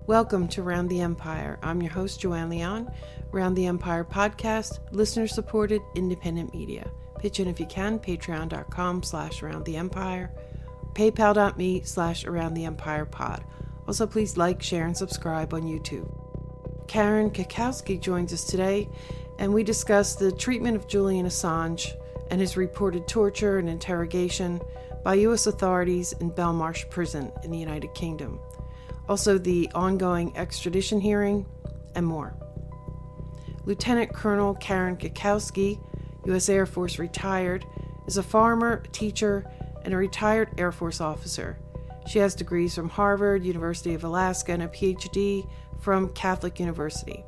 Welcome to Round the Empire. I'm your host, Joanne Leon. Round the Empire podcast, listener-supported, independent media. Pitch in if you can, patreon.com/roundtheempire, paypal.me/aroundtheempirepod. Also, please like, share, and subscribe on YouTube. Kwiatkowski joins us today, and we discuss the treatment of Julian Assange and his reported torture and interrogation by U.S. authorities in Belmash prison in the United Kingdom. Also, the ongoing extradition hearing, and more. Lieutenant Colonel Kwiatkowski, U.S. Air Force retired, is a farmer, teacher, and a retired Air Force officer. She has degrees from Harvard, University of Alaska, and a PhD from Catholic University.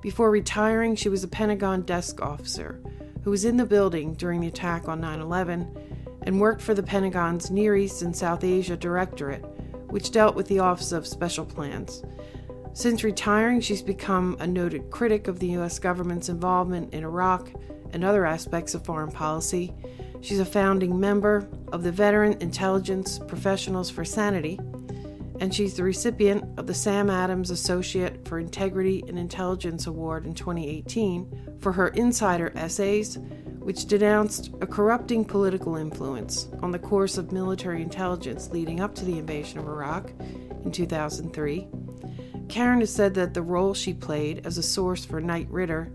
Before retiring, she was a Pentagon desk officer who was in the building during the attack on 9/11 and worked for the Pentagon's Near East and South Asia Directorate, which dealt with the Office of Special Plans. Since retiring, she's become a noted critic of the U.S. government's involvement in Iraq and other aspects of foreign policy. She's a founding member of the Veteran Intelligence Professionals for Sanity, and she's the recipient of the Sam Adams Associate for Integrity and Intelligence Award in 2018 for her insider essays, which denounced a corrupting political influence on the course of military intelligence leading up to the invasion of Iraq in 2003. Karen has said that the role she played as a source for Knight Ridder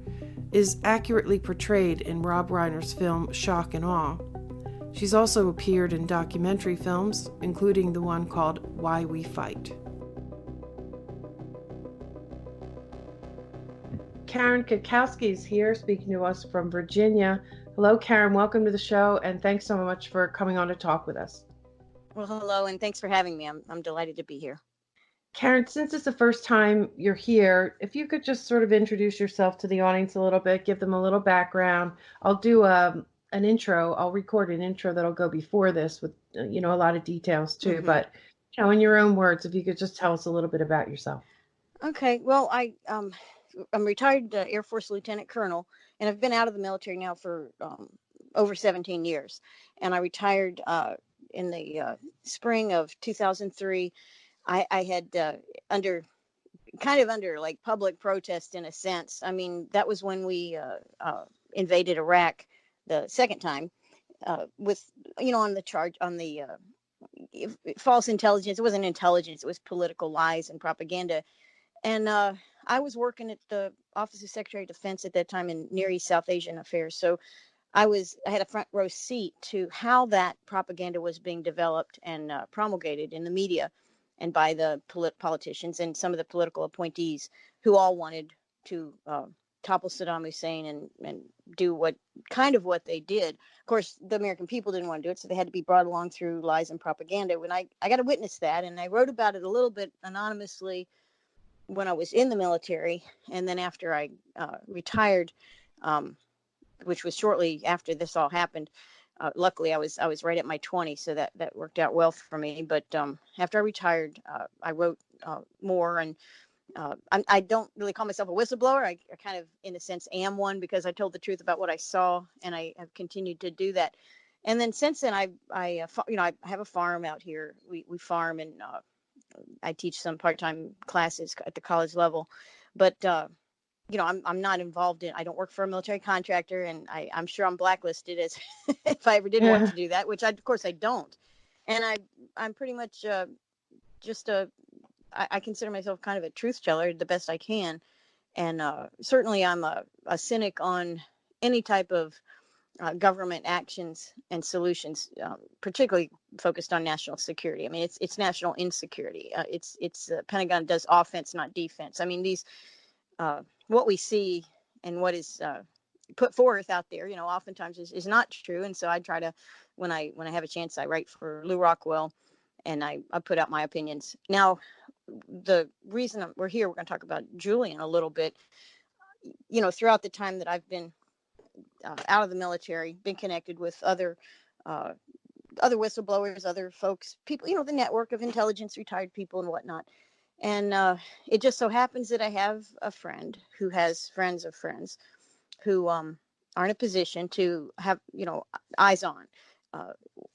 is accurately portrayed in Rob Reiner's film Shock and Awe. She's also appeared in documentary films, including the one called Why We Fight. Karen Kwiatkowski is here speaking to us from Virginia. Hello, Karen. Welcome to the show, and thanks so much for coming on to talk with us. Well, hello, and thanks for having me. I'm delighted to be here. Karen, since it's the first time you're here, if you could just sort of introduce yourself to the audience a little bit, give them a little background. I'll do an intro. I'll record an intro that'll go before this with, a lot of details too. Mm-hmm. But, in your own words, if you could just tell us a little bit about yourself. Okay. Well, I'm retired Air Force Lieutenant Colonel, and I've been out of the military now for over 17 years. And I retired in the spring of 2003. I had under like public protest in a sense. I mean, that was when we invaded Iraq the second time with, on the charge on the false intelligence. It wasn't intelligence. It was political lies and propaganda. And I was working at the Office of Secretary of Defense at that time in Near East South Asian affairs. So I had a front row seat to how that propaganda was being developed and promulgated in the media and by the politicians and some of the political appointees who all wanted to topple Saddam Hussein and do what they did. Of course, the American people didn't want to do it, so they had to be brought along through lies and propaganda. When I got to witness that, and I wrote about it a little bit anonymously when I was in the military, and then after I retired, which was shortly after this all happened. Luckily, I was right at my 20, so that worked out well for me. But after I retired, I wrote more, and I don't really call myself a whistleblower. I kind of, in a sense, am one because I told the truth about what I saw, and I have continued to do that. And then since then, I have a farm out here. We farm, and I teach some part-time classes at the college level, but I'm not involved in. I don't work for a military contractor, and I'm sure I'm blacklisted as if I ever did want to do that, which of course I don't. And I'm pretty much just I consider myself kind of a truth teller the best I can, and certainly I'm a cynic on any type of government actions and solutions, particularly focused on national security. I mean, it's national insecurity. It's Pentagon does offense, not defense. I mean, these what we see and what is put forth out there, oftentimes is not true. And so I try to, when I have a chance, I write for Lou Rockwell, and I put out my opinions. Now, the reason we're here, we're going to talk about Julian a little bit. Throughout the time that I've been out of the military, been connected with other whistleblowers, other folks, people, the network of intelligence, retired people and whatnot. And it just so happens that I have a friend who has friends of friends who are in a position to have, eyes on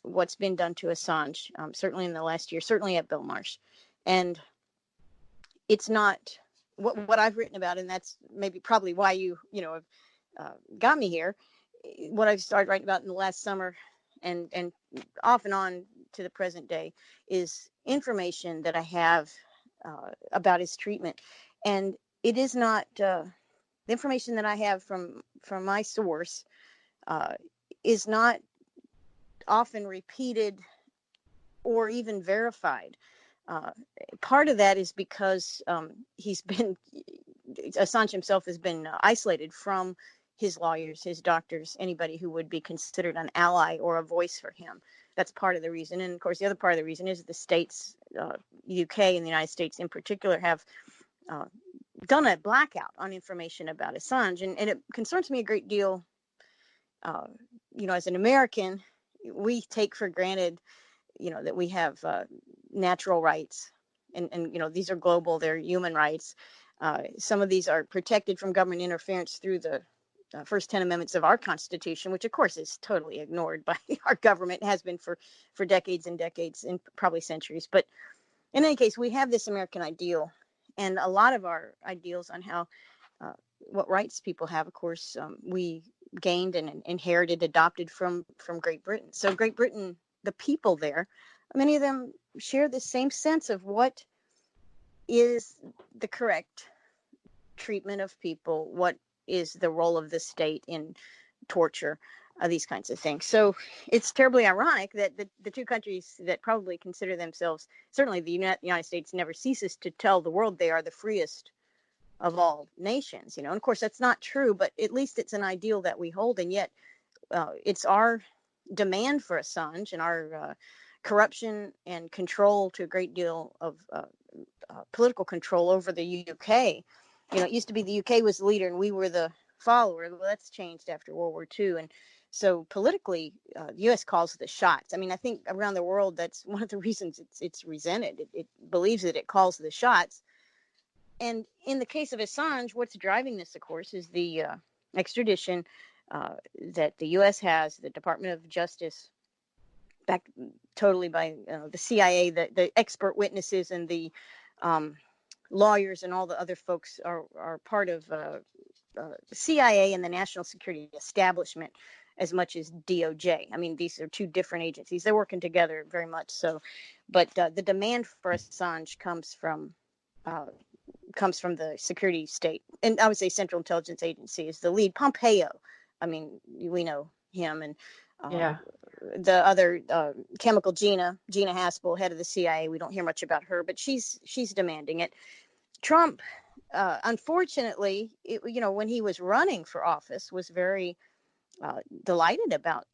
what's been done to Assange, certainly in the last year, certainly at Belmash. And it's not what I've written about, and that's probably why have got me here. What I've started writing about in the last summer, and off and on to the present day, is information that I have about his treatment, and it is not the information that I have from my source uh, is not often repeated or even verified. Uh, Part of that is because Assange himself has been isolated from his lawyers, his doctors, anybody who would be considered an ally or a voice for him. That's part of the reason. And of course, the other part of the reason is the states, UK and the United States in particular, have uh, done a blackout on information about Assange. And it concerns me a great deal. Uh, as an American, we take for granted that we have natural rights, and these are global, they're human rights. Some of these are protected from government interference through the first 10 amendments of our Constitution, which of course is totally ignored by our government, has been for decades and decades, and probably centuries. But in any case, we have this American ideal, and a lot of our ideals on how what rights people have, of course, we gained and inherited, adopted from Great Britain. So Great Britain, the people there, many of them share the same sense of what is the correct treatment of people, what is the role of the state in torture, these kinds of things. So it's terribly ironic that the two countries that probably consider themselves, certainly the United States, never ceases to tell the world they are the freest of all nations, and of course that's not true, but at least it's an ideal that we hold. And yet it's our demand for Assange and our corruption and control, to a great deal of political control over the UK. It used to be the UK was the leader and we were the follower. Well, that's changed after World War II. And so politically, the U.S. calls the shots. I mean, I think around the world, that's one of the reasons it's resented. It believes that it calls the shots. And in the case of Assange, what's driving this, of course, is the extradition that the U.S. has, the Department of Justice, backed totally by the CIA, the expert witnesses, and the lawyers and all the other folks are part of the CIA and the national security establishment as much as DOJ. I mean, these are two different agencies. They're working together very much so. But the demand for Assange comes from the security state, and I would say Central Intelligence Agency is the lead. Pompeo, I mean, we know him, and the other chemical Gina Haspel, head of the CIA. We don't hear much about her, but she's demanding it. Trump, unfortunately, when he was running for office, was very delighted about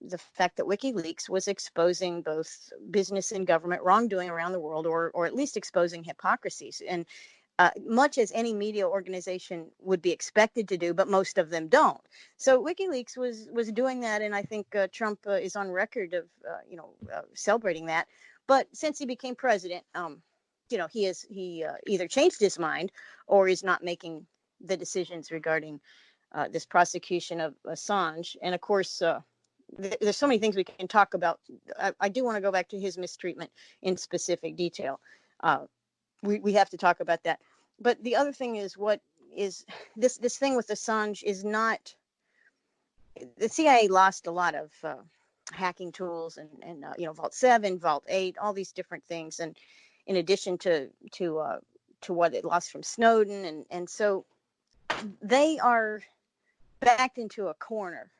the fact that WikiLeaks was exposing both business and government wrongdoing around the world, or at least exposing hypocrisies. And much as any media organization would be expected to do, but most of them don't. So WikiLeaks was doing that, and I think Trump is on record of celebrating that. But since he became president, he either changed his mind or is not making the decisions regarding this prosecution of Assange. And of course, there's so many things we can talk about. I do want to go back to his mistreatment in specific detail. We have to talk about that. But the other thing is, what is this thing with Assange is not, the CIA lost a lot of hacking tools and Vault 7, Vault 8, all these different things, and in addition to what it lost from Snowden, and so they are backed into a corner.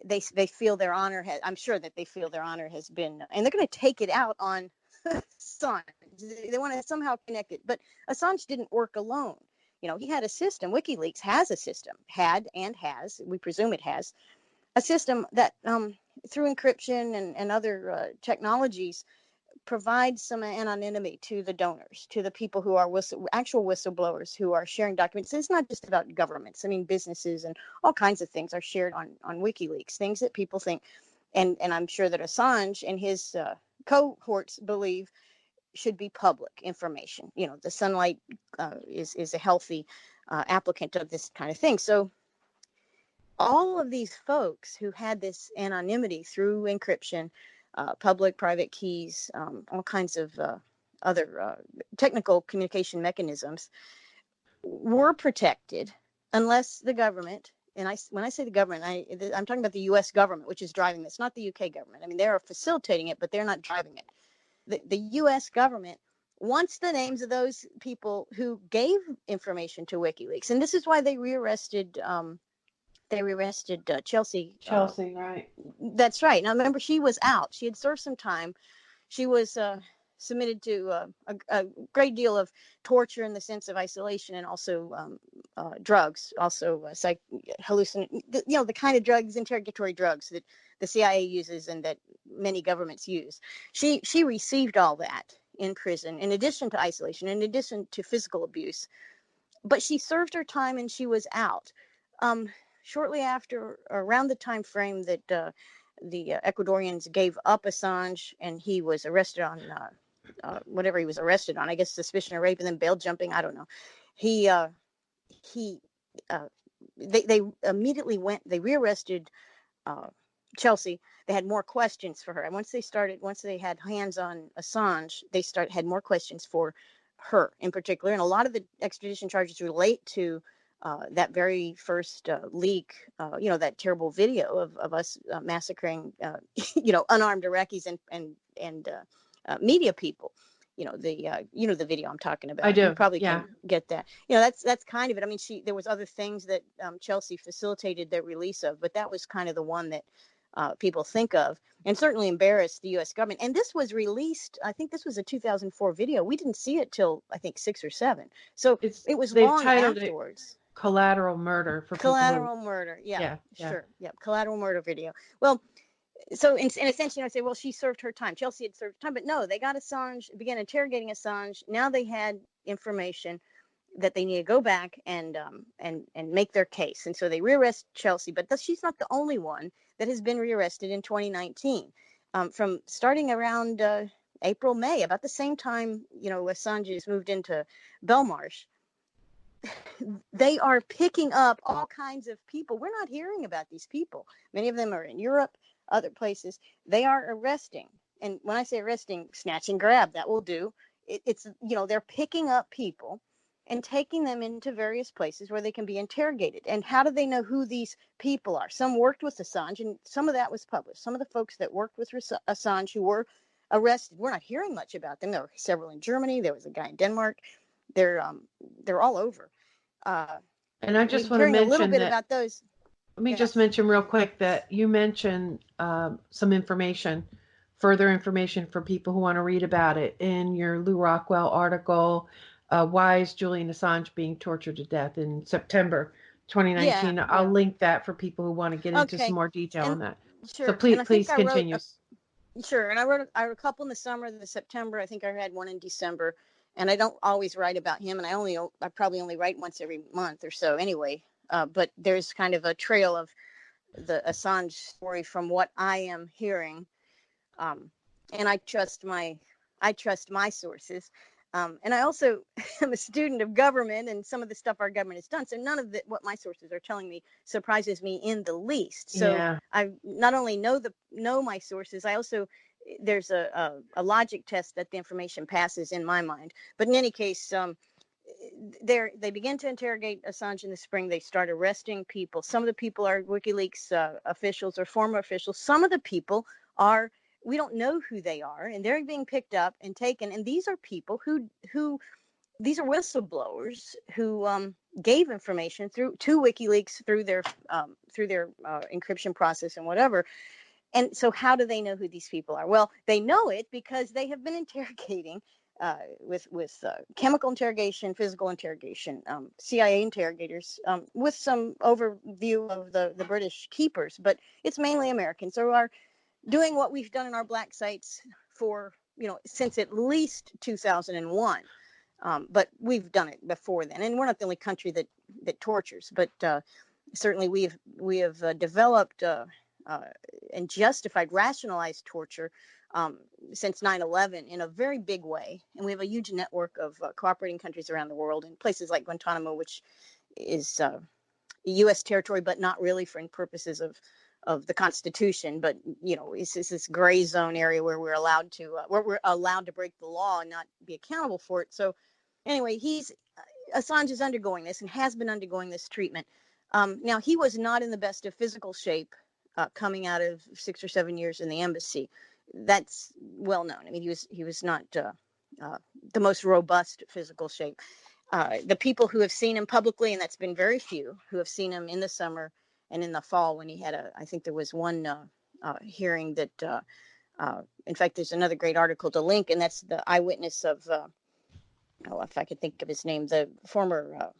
They feel their honor I'm sure that they feel their honor has been, and they're going to take it out on Assange. They want to somehow connect it, but Assange didn't work alone. He had a system. WikiLeaks has a system, had and has. We presume it has a system that, through encryption and other technologies, provides some anonymity to the donors, to the people who are actual whistleblowers who are sharing documents. It's not just about governments. I mean, businesses and all kinds of things are shared on WikiLeaks, things that people think, and I'm sure that Assange and his cohorts believe should be public information. The sunlight is a healthy applicant of this kind of thing. So all of these folks who had this anonymity through encryption, public, private keys, all kinds of other technical communication mechanisms were protected unless the government, and when I say the government, I'm talking about the U.S. government, which is driving this, not the U.K. government. I mean, they're facilitating it, but they're not driving it. The U.S. government wants the names of those people who gave information to WikiLeaks, and this is why they rearrested Chelsea. Chelsea, right? That's right. Now, remember, she was out. She had served some time. She was submitted to a great deal of torture in the sense of isolation, and also drugs, also the kind of drugs, interrogatory drugs that the CIA uses and that many governments use. She received all that in prison, in addition to isolation, in addition to physical abuse. But she served her time and she was out. Shortly after, around the time frame that the Ecuadorians gave up Assange and he was arrested on whatever he was arrested on, I guess suspicion of rape and then bail jumping, I don't know. They immediately they rearrested Chelsea. They had more questions for her, and once they had hands on Assange, they had more questions for her in particular, and a lot of the extradition charges relate to that very first leak, that terrible video of us massacring, unarmed Iraqis and media people. The video I'm talking about. I do. You probably Yeah. can get that. That's kind of it. I mean, there was other things that Chelsea facilitated the release of, but that was kind of the one that people think of, and certainly embarrassed the U.S. government. And this was released, I think this was a 2004 video. We didn't see it till, I think, 6 or 7. So it was long afterwards. Collateral murder for collateral murder. Yeah, sure. Yeah, collateral murder video. Well, so in a sense, I say, well, she served her time. Chelsea had served time, but no, they got Assange, began interrogating Assange. Now they had information that they need to go back and make their case. And so they rearrest Chelsea, but she's not the only one that has been rearrested in 2019. From starting around April, May, about the same time, Assange has moved into Belmarsh. They are picking up all kinds of people. We're not hearing about these people. Many of them are in Europe, other places. They are arresting. And when I say arresting, snatch and grab, that will do. It's they're picking up people and taking them into various places where they can be interrogated. And how do they know who these people are? Some worked with Assange, and some of that was published. Some of the folks that worked with Assange who were arrested, we're not hearing much about them. There were several in Germany. There was a guy in Denmark. They're all over. And I just want to mention a little bit about those. Let me just mention real quick that you mentioned some information, further information for people who want to read about it in your Lou Rockwell article. Why is Julian Assange being tortured to death in September 2019? Yeah. I'll link that for people who want to get into some more detail on that. Sure. So please continue. Sure. And I wrote a couple in the summer, the September. I think I had one in December. And I don't always write about him. And I probably only write once every month or so anyway. But there's kind of a trail of the Assange story from what I am hearing. And I trust my sources. And I also am a student of government and some of the stuff our government has done. So none of what my sources are telling me surprises me in the least. So I not only know my sources, I also, there's a logic test that the information passes in my mind. But in any case, they begin to interrogate Assange in the spring. They start arresting people. Some of the people are WikiLeaks officials or former officials. Some of the people we don't know who they are, and they're being picked up and taken. And these are people who these are whistleblowers who gave information to WikiLeaks through their encryption process and whatever. And so how do they know who these people are? Well, they know it because they have been interrogating with chemical interrogation, physical interrogation, CIA interrogators, with some overview of the British keepers, but it's mainly Americans who are doing what we've done in our black sites for, since at least 2001. But we've done it before then, and we're not the only country that tortures, but certainly we have developed and justified, rationalized torture since 9/11 in a very big way. And we have a huge network of cooperating countries around the world, in places like Guantanamo, which is U.S. territory, but not really for purposes of the Constitution, but it's this gray zone area where we're allowed to break the law and not be accountable for it. So anyway, Assange is undergoing this and has been undergoing this treatment. Now, he was not in the best of physical shape coming out of 6 or 7 years in the embassy. That's well known. I mean, he was not the most robust physical shape. The people who have seen him publicly, and that's been very few, who have seen him in the summer and in the fall when he had I think there was one hearing that, in fact, there's another great article to link, and that's the eyewitness of, if I could think of his name, the former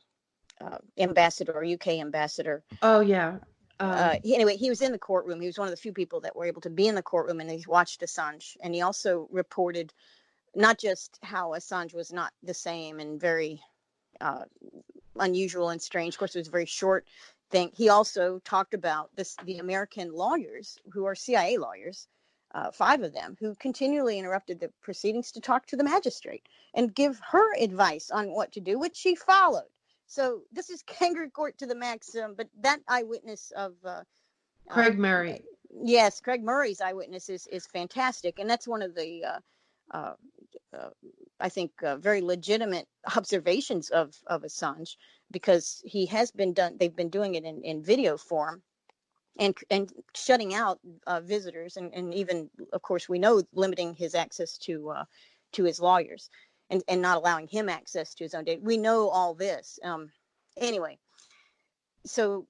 ambassador, or UK ambassador. Oh, yeah. Anyway, he was in the courtroom. He was one of the few people that were able to be in the courtroom, and he watched Assange. And he also reported not just how Assange was not the same and very unusual and strange. Of course, it was a very short thing. He also talked about the American lawyers who are CIA lawyers, 5 of them, who continually interrupted the proceedings to talk to the magistrate and give her advice on what to do, which she followed. So this is kangaroo court to the max. But that eyewitness of Craig Murray. Yes, Craig Murray's eyewitness is fantastic, and that's one of the I think very legitimate observations of Assange, because he has been done. They've been doing it in video form, and shutting out visitors, and even, of course, we know, limiting his access to his lawyers, and not allowing him access to his own data. We know all this. Anyway, so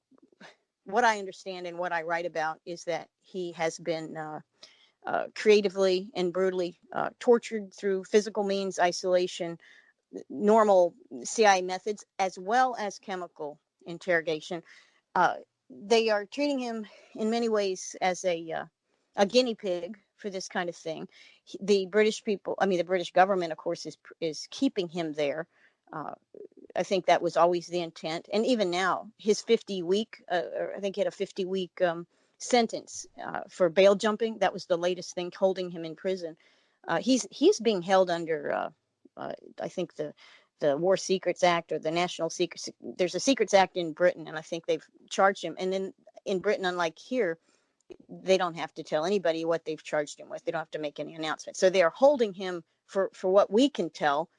what I understand and what I write about is that he has been creatively and brutally tortured through physical means, isolation, normal CIA methods, as well as chemical interrogation. They are treating him in many ways as a guinea pig for this kind of thing. The British government, of course, is keeping him there. I think that was always the intent. And even now, his 50-week, I think he had a 50-week sentence for bail jumping. That was the latest thing holding him in prison. He's being held under, I think, the War Secrets Act, or the National Secrets. There's a Secrets Act in Britain, and I think they've charged him. And then in Britain, unlike here, they don't have to tell anybody what they've charged him with. They don't have to make any announcement. So they are holding him for what we can tell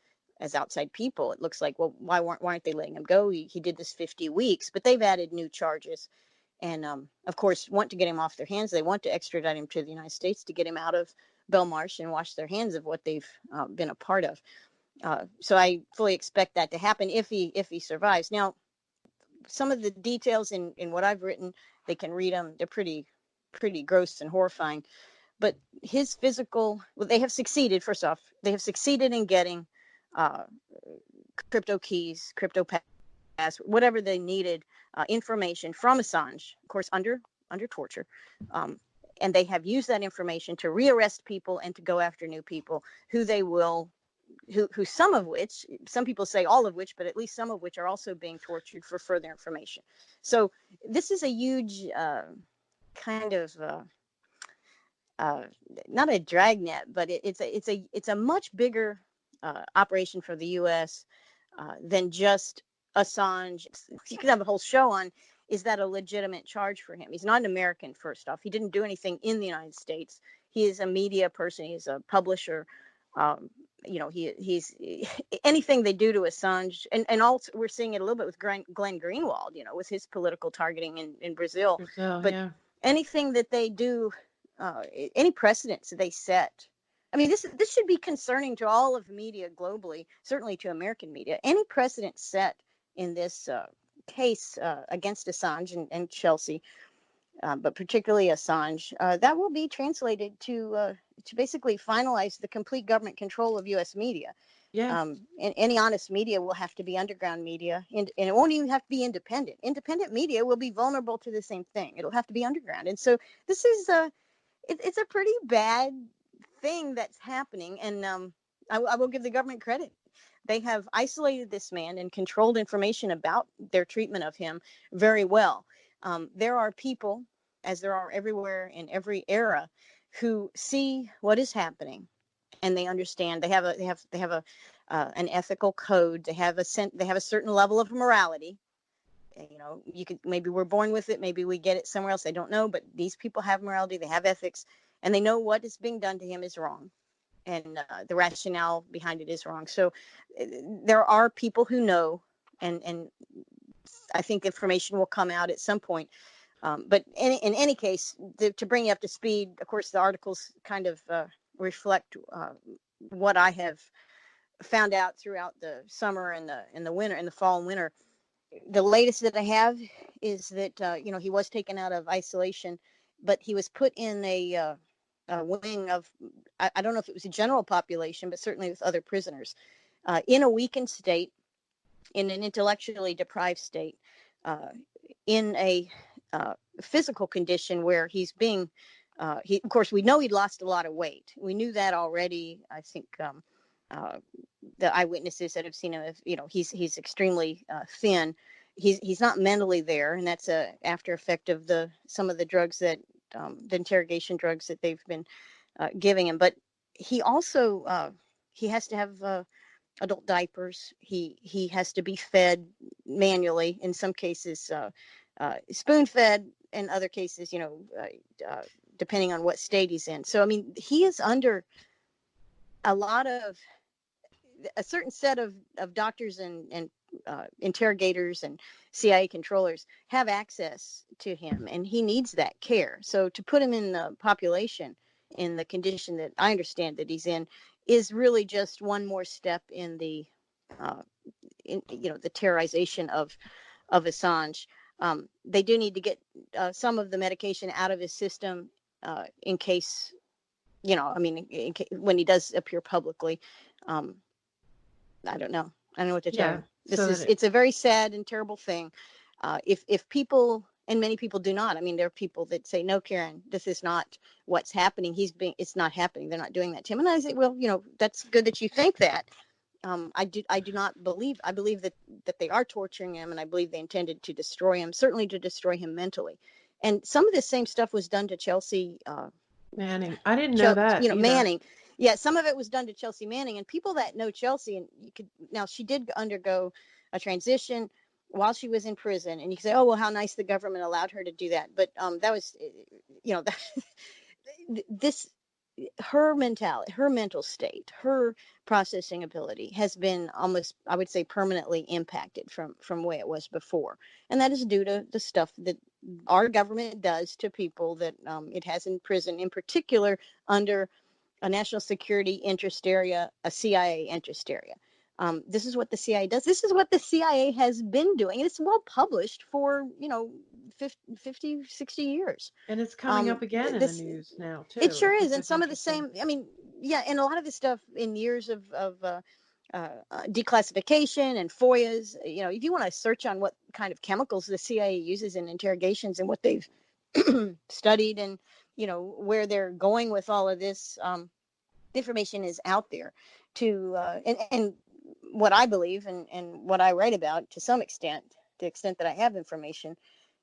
as outside people. It looks like, well, why aren't they letting him go? He did this 50 weeks, but they've added new charges. And of course, want to get him off their hands. They want to extradite him to the United States to get him out of Belmarsh and wash their hands of what they've been a part of. So I fully expect that to happen if he survives. Now, some of the details in what I've written, they can read them. They're pretty gross and horrifying. But his physical, well, they have succeeded. First off, they have succeeded in getting crypto keys, crypto pass, whatever they needed, information from Assange, of course, under torture. And they have used that information to rearrest people and to go after new people who they will, who some of which, some people say all of which, but at least some of which are also being tortured for further information. So this is a huge kind of not a dragnet, but it's a much bigger operation for the U.S. Than just Assange. You could have a whole show on, is that a legitimate charge for him? He's not an American, first off. He didn't do anything in the United States. He is a media person. He's a publisher. He's anything they do to Assange, and also we're seeing it a little bit with Glenn Greenwald, with his political targeting in Brazil. But yeah. Anything that they do, any precedents that they set. I mean, this should be concerning to all of media globally, certainly to American media. Any precedent set in this case against Assange and Chelsea, but particularly Assange, that will be translated to basically finalize the complete government control of U.S. media. Yeah. And any honest media will have to be underground media, and it won't even have to be independent. Independent media will be vulnerable to the same thing. It'll have to be underground. And so this is it's a pretty bad thing that's happening. And I will give the government credit. They have isolated this man and controlled information about their treatment of him very well. There are people, as there are everywhere in every era, who see what is happening, and they understand. They have an ethical code. They have a certain level of morality, You could, maybe we're born with it, maybe we get it somewhere else, I don't know, but these people have morality, they have ethics, and they know what is being done to him is wrong, and the rationale behind it is wrong. So there are people who know, and I think information will come out at some point. But in any case, to bring you up to speed, of course, the articles kind of reflect what I have found out throughout the summer and the winter, and the fall and winter. The latest that I have is that he was taken out of isolation, but he was put in a wing of, I don't know if it was a general population, but certainly with other prisoners, in a weakened state, in an intellectually deprived state, uh, in a physical condition where he's being, of course, we know he'd lost a lot of weight. We knew that already. I think uh, the eyewitnesses that have seen him, he's extremely thin. He's not mentally there, and that's a after effect of some of the drugs that the interrogation drugs that they've been giving him. But he also he has to have adult diapers. He has to be fed manually. In some cases, spoon fed. In other cases, depending on what state he's in. So I mean, he is under a certain set of doctors and interrogators and CIA controllers have access to him, and he needs that care. So to put him in the population in the condition that I understand that he's in is really just one more step in uh, the terrorization of Assange. They do need to get some of the medication out of his system in case, I mean, when he does appear publicly. Um, I don't know. I don't know what to tell Yeah. you. So that It's a very sad and terrible thing. If people, and many people do not, I mean, there are people that say, no, Karen, this is not what's happening. It's not happening. They're not doing that to him. And I say, well, that's good that you think that. I do not believe, I believe that they are torturing him, and I believe they intended to destroy him, certainly to destroy him mentally. And some of the same stuff was done to Chelsea, Manning. I didn't know that either. Manning. Yeah, some of it was done to Chelsea Manning, and people that know Chelsea, and now she did undergo a transition while she was in prison, and you can say, oh well, how nice the government allowed her to do that, but that was, this, her mentality, her mental state, her processing ability has been almost, I would say, permanently impacted from the way it was before, and that is due to the stuff that our government does to people that it has in prison, in particular under a national security interest area, a CIA interest area. This is what the CIA does. This is what the CIA has been doing. It's well published for 50, 60 years. And it's coming up again in the This news now It too, sure is, which and is some of the interesting. same. I mean, yeah, and a lot of this stuff in years of declassification and FOIAs. If you want to search on what kind of chemicals the CIA uses in interrogations and what they've studied, and where they're going with all of this, information is out there. And what I believe, and what I write about to some extent, to the extent that I have information,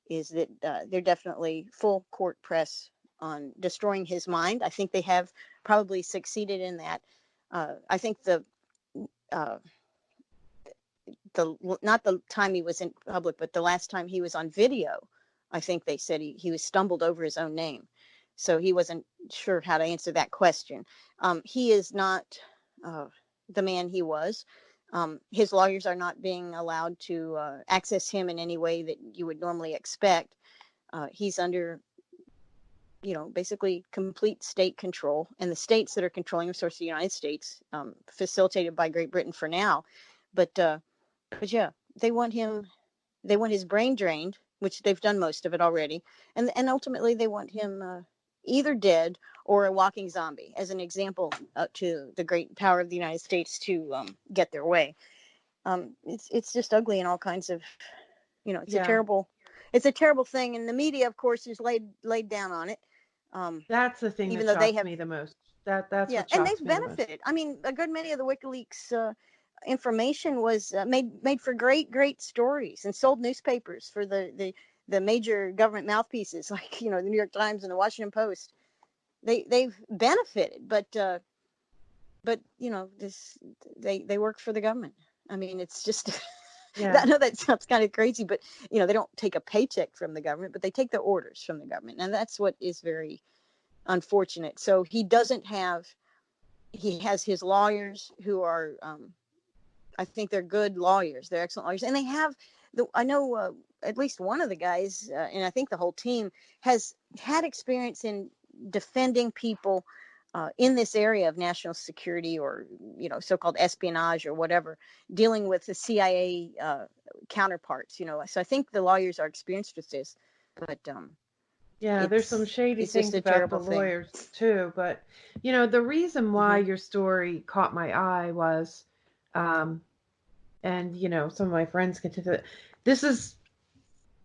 is that they're definitely full court press on destroying his mind. I think they have probably succeeded in that. I think uh, the not the time he was in public, but the last time he was on video, I think they said he was stumbled over his own name, so he wasn't sure how to answer that question. He is not uh, the man he was. His lawyers are not being allowed to access him in any way that you would normally expect. He's under, basically complete state control, and the states that are controlling him, of course, the United States, facilitated by Great Britain for now. But yeah, they want him. They want his brain drained, which they've done most of it already, and ultimately they want him either dead or a walking zombie, as an example to the great power of the United States to get their way. It's just ugly in all kinds of, Yeah. it's a terrible thing, and the media, of course, is laid down on it. Um, That's the thing that Even though they shocks have, me the most. That's yeah, what and shocks they've me the most. benefited. I mean, a good many of the WikiLeaks information was made for great stories, and sold newspapers for the major government mouthpieces, like the New York Times and the Washington Post. They've benefited, but this, they work for the government. I mean, it's just Yeah. I know that sounds kind of crazy, but they don't take a paycheck from the government, but they take their orders from the government, and that's what is very unfortunate. So he has his lawyers who are, I think they're good lawyers. They're excellent lawyers, and they have I know at least one of the guys, and I think the whole team has had experience in defending people in this area of national security, or so-called espionage or whatever, dealing with the CIA counterparts. So I think the lawyers are experienced with this, but Yeah, there's some shady it's just things a about the terrible thing. lawyers too, but the reason why Mm-hmm. your story caught my eye was, um, and some of my friends can that this is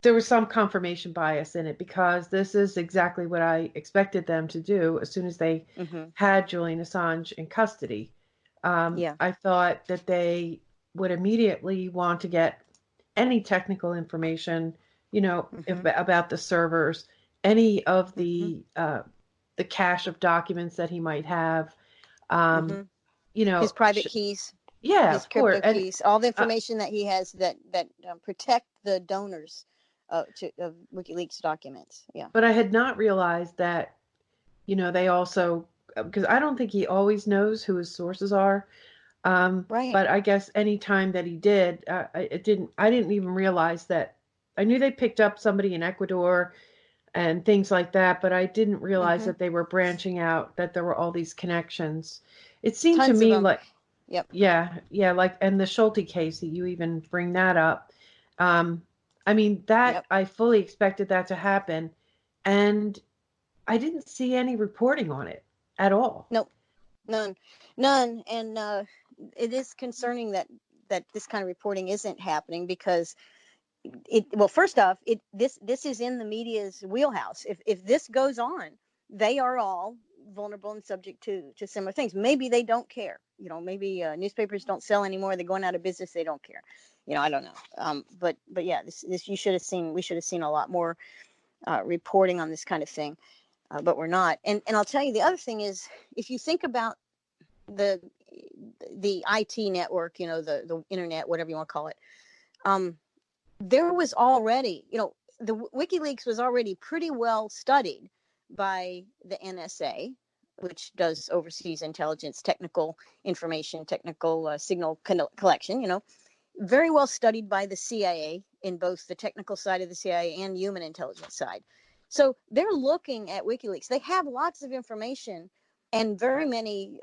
there was some confirmation bias in it, because this is exactly what I expected them to do as soon as they Mm-hmm. had Julian Assange in custody. Yeah. I thought that they would immediately want to get any technical information, Mm-hmm. about the servers, any of Mm-hmm. the cache of documents that he might have. Um, Mm-hmm. you His know, private keys, yeah, his of course, crypto and keys, all the uh, information that he has that protect the donors of WikiLeaks documents. Yeah. but I had not realized that they also, because I don't think he always knows who his sources are. Right. But I guess any time that he did, I didn't even realize that. I knew they picked up somebody in Ecuador and things like that, but I didn't realize Mm-hmm. that they were branching out, that there were all these connections. It seemed to Tons of me them. like, Yep. yeah, yeah, like, and the Schulte case, that you even bring that up. Um, I mean, that Yep. I fully expected that to happen, and I didn't see any reporting on it at all. Nope. None. None. And it is concerning that this kind of reporting isn't happening, because well, first off, this is in the media's wheelhouse. If this goes on, they are all vulnerable and subject to similar things. Maybe they don't care. Maybe newspapers don't sell anymore. They're going out of business. They don't care. I don't know. But yeah, this you should have seen. We should have seen a lot more reporting on this kind of thing. But we're not. And I'll tell you, the other thing is, if you think about the the IT network, the internet, whatever you want to call it, there was already, the WikiLeaks was already pretty well studied by the NSA, which does overseas intelligence, technical information, technical signal collection, very well studied by the CIA, in both the technical side of the CIA and human intelligence side. So they're looking at WikiLeaks. They have lots of information and very many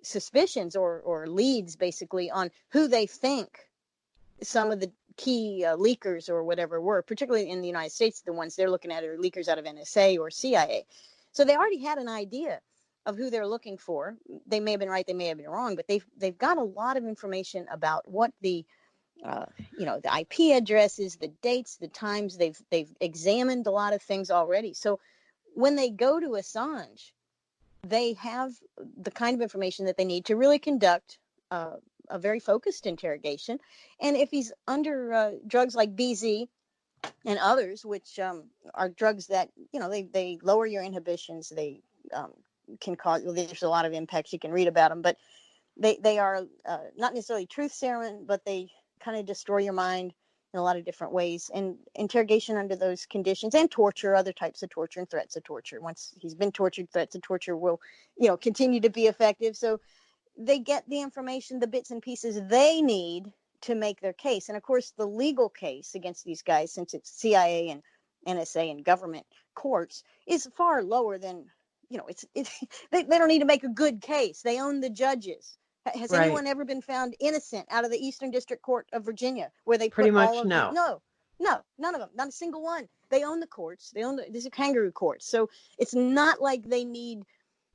suspicions or leads, basically, on who they think some of the key leakers or whatever were, particularly in the United States. The ones they're looking at are leakers out of NSA or CIA. So they already had an idea of who they're looking for. They may have been right, they may have been wrong, but they've got a lot of information about what the the IP addresses, the dates, the times. They've examined a lot of things already. So when they go to Assange, they have the kind of information that they need to really conduct a very focused interrogation. And if he's under drugs like BZ and others, which are drugs that they lower your inhibitions, they um, can cause. Well, there's a lot of impacts, you can read about them, but they are not necessarily truth serum, but they kind of destroy your mind in a lot of different ways. And interrogation under those conditions, and torture, other types of torture, and threats of torture. Once he's been tortured, threats of torture will continue to be effective. So they get the information, the bits and pieces they need to make their case. And of course, the legal case against these guys, since it's CIA and NSA and government courts, is far lower than, they don't need to make a good case. They own the judges. Has Right. anyone ever been found innocent out of the Eastern District Court of Virginia, where they Pretty put all much of the, no. no, none of them, not a single one. They own the courts. These are kangaroo courts. So it's not like they need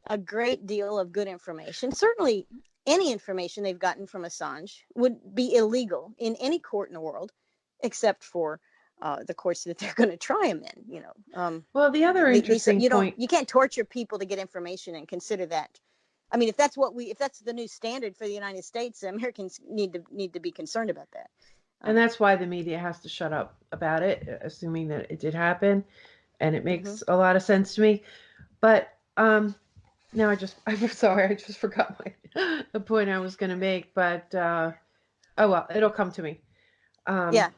a great deal of good information. Certainly, any information they've gotten from Assange would be illegal in any court in the world, except for the courts that they're going to try him in. Well, the other interesting point. You can't torture people to get information and consider that. I mean, if that's the new standard for the United States, Americans need to be concerned about that. And that's why the media has to shut up about it, assuming that it did happen. And it Mm-hmm. makes a lot of sense to me. But now I'm sorry, I just forgot the point I was going to make. But oh well, it'll come to me. Um, Yeah.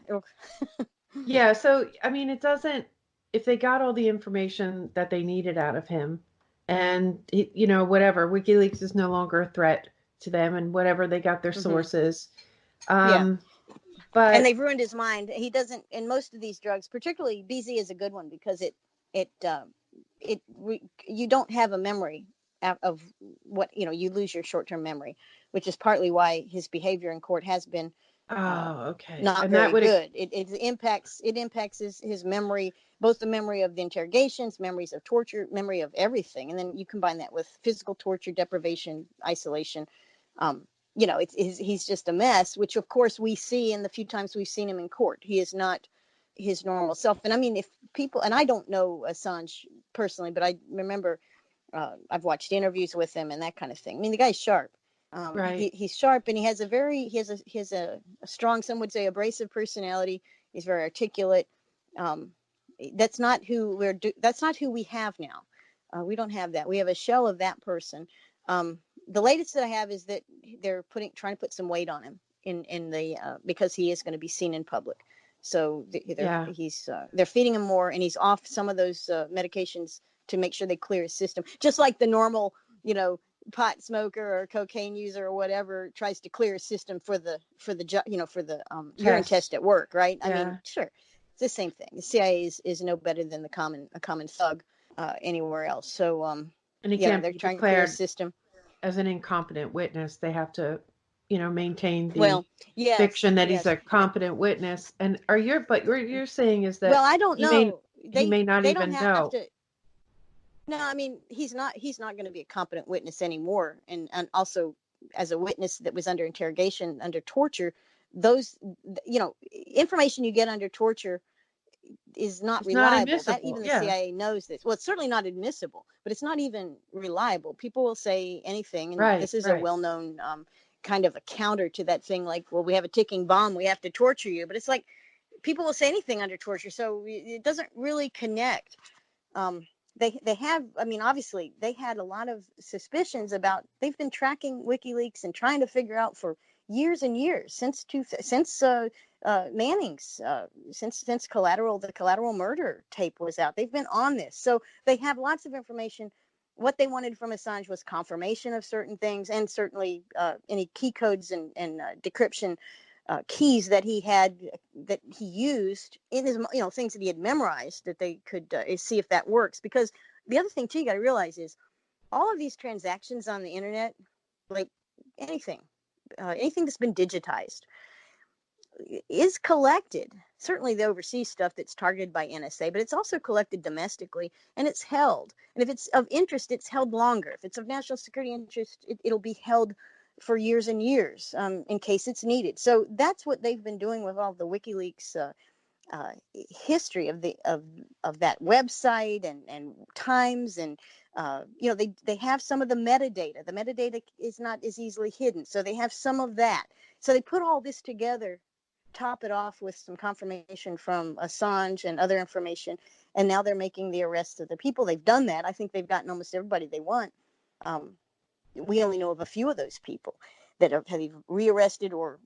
yeah, so I mean, it doesn't. If they got all the information that they needed out of him, and whatever, WikiLeaks is no longer a threat to them, and whatever they got their Hmm. sources. Yeah. Um, And but they've ruined his mind. He doesn't, in most of these drugs, particularly BZ is a good one because it, you don't have a memory of what, you lose your short-term memory, which is partly why his behavior in court has been uh, oh, okay, not and that very would good. It impacts his memory, both the memory of the interrogations, memories of torture, memory of everything, and then you combine that with physical torture, deprivation, isolation. Um, he's just a mess. Which of course we see in the few times we've seen him in court. He is not his normal self. And I mean, if people, and I don't know Assange personally, but I remember I've watched interviews with him and that kind of thing. I mean, the guy's sharp. right. He's sharp, and he has a strong, some would say, abrasive personality. He's very articulate. Um, that's not who we have now. We don't have that. We have a shell of that person. The latest that I have is that they're trying to put some weight on him in the because he is going to be seen in public. So Yeah, they're feeding him more, and he's off some of those medications to make sure they clear his system, just like the normal, you know, pot smoker or cocaine user or whatever tries to clear his system for the urine test. test at work, right? I mean, Yeah, sure, it's the same thing. The CIA is no better than a common thug anywhere else. So and he can't they're be trying to clear his declared system. as an incompetent witness. They have to, maintain the Well, yes, fiction that he's yes. a competent witness. And but what you're saying is Well, that I don't he may know. he may not They don't even have know. to. No, I mean, he's not going to be a competent witness anymore. And also, as a witness that was under interrogation, under torture, those, information you get under torture is not It's not reliable. That admissible. even the Yeah, CIA knows this. Well, it's certainly not admissible, but it's not even reliable. People will say anything, and right, this is a right. well-known kind of a counter to that thing. Like, well, we have a ticking bomb, we have to torture you. But it's like people will say anything under torture, so it doesn't really connect. um, they have, I mean, obviously they had a lot of suspicions about, they've been tracking WikiLeaks and trying to figure out for years and years since Manning's since the collateral murder tape was out. They've been on this, so they have lots of information. What they wanted from Assange was confirmation of certain things, and certainly any key codes and decryption keys that he had, that he used in his, things that he had memorized, that they could see if that works. Because the other thing too, you got to realize is all of these transactions on the internet, like anything, anything that's been digitized, is collected. Certainly the overseas stuff that's targeted by NSA, but it's also collected domestically, and it's held. And if it's of interest, it's held longer. If it's of national security interest, it'll be held for years and years, in case it's needed. So that's what they've been doing with all the WikiLeaks history of that website and times, and they have some of the metadata. The metadata is not as easily hidden, so they have some of that. So they put all this together, top it off with some confirmation from Assange and other information, and now they're making the arrest of the people. They've done that. I think they've gotten almost everybody they want. Um, we only know of a few of those people that have rearrested or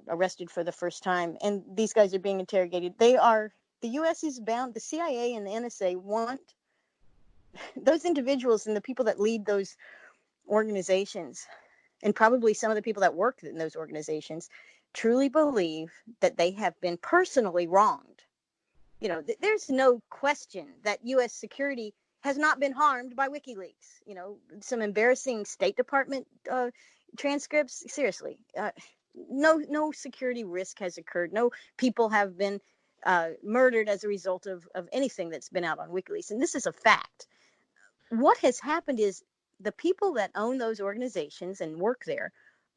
arrested for the first time, and these guys are being interrogated. The U.S. is bound. The CIA and the NSA want those individuals, and the people that lead those organizations, and probably some of the people that work in those organizations, truly believe that they have been personally wronged. There's no question that U.S. security has not been harmed by WikiLeaks. Some embarrassing State Department transcripts. Seriously, no security risk has occurred. No people have been murdered as a result of anything that's been out on WikiLeaks, and this is a fact. What has happened is the people that own those organizations and work there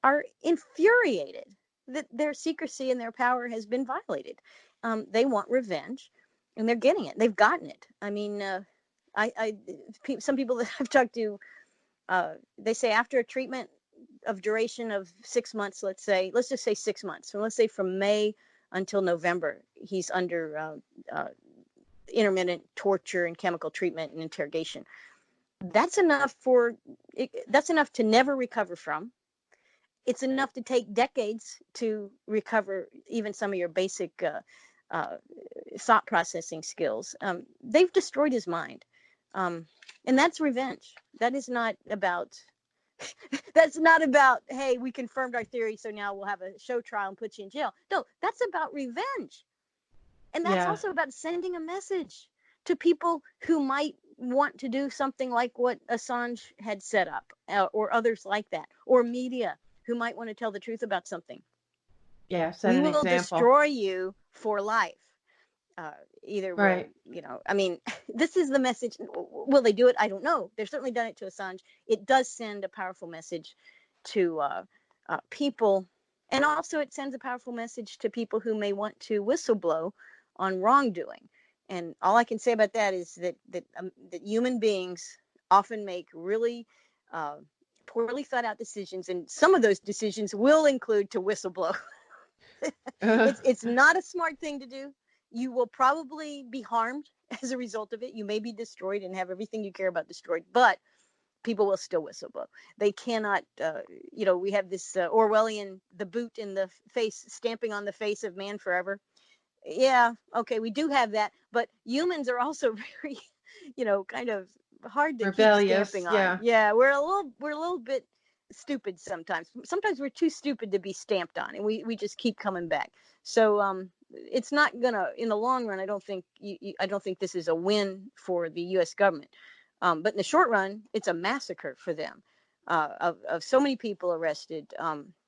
are infuriated that their secrecy and their power has been violated. They want revenge, and they're getting it. They've gotten it. I mean, some people that I've talked to, they say after a treatment of duration of 6 months, let's just say 6 months. So let's say from May until November, he's under intermittent torture and chemical treatment and interrogation. That's enough to never recover from, it's enough to take decades to recover even some of your basic uh, thought processing skills. They've destroyed his mind. And that's revenge. That is not about, that's not about, hey, we confirmed our theory, so now we'll have a show trial and put you in jail. No, that's about revenge. And that's Yeah. also about sending a message to people who might want to do something like what Assange had set up, or others like that, or media who might want to tell the truth about something. Yeah. Set We an will example. destroy you for life. Either we'll, Right. I mean, this is the message. Will they do it? I don't know. They've certainly done it to Assange. It does send a powerful message to people. And also it sends a powerful message to people who may want to whistleblow on wrongdoing. And all I can say about that is that human beings often make really uh, poorly thought out decisions. And some of those decisions will include to whistleblow. It's not a smart thing to do. You will probably be harmed as a result of it. You may be destroyed and have everything you care about destroyed, but people will still whistleblow. They cannot, we have this Orwellian, the boot in the face, stamping on the face of man forever. Yeah, okay, we do have that, but humans are also very, kind of hard to keep Rebellious. stamping on. Yeah. Yeah, we're a little bit stupid sometimes. Sometimes we're too stupid to be stamped on, and we just keep coming back. So it's not gonna, in the long run, I don't think I don't think this is a win for the U.S. government. But in the short run, it's a massacre for them, of so many people arrested,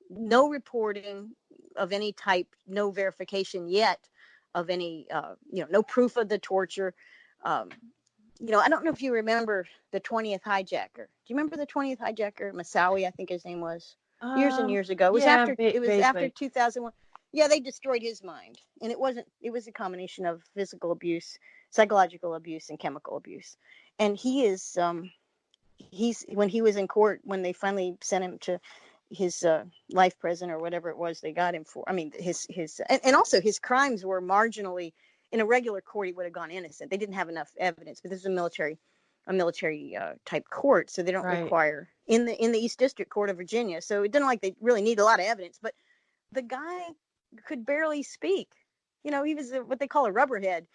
no reporting of any type, no verification yet of any, no proof of the torture. Um, I don't know if you remember the 20th hijacker. Do you remember the 20th hijacker, Masawi, I think his name was, years and years ago? Yeah. It was after Vaguely. 2001. Yeah, they destroyed his mind, and it was a combination of physical abuse, psychological abuse, and chemical abuse. And he's when he was in court, when they finally sent him to his life prison or whatever it was they got him for. I mean, and also his crimes were marginally, in a regular court he would have gone innocent. They didn't have enough evidence, but this is a military type court, so they don't Right. require, in the East District Court of Virginia. So it didn't like they really need a lot of evidence, but the guy could barely speak. He was what they call a rubberhead.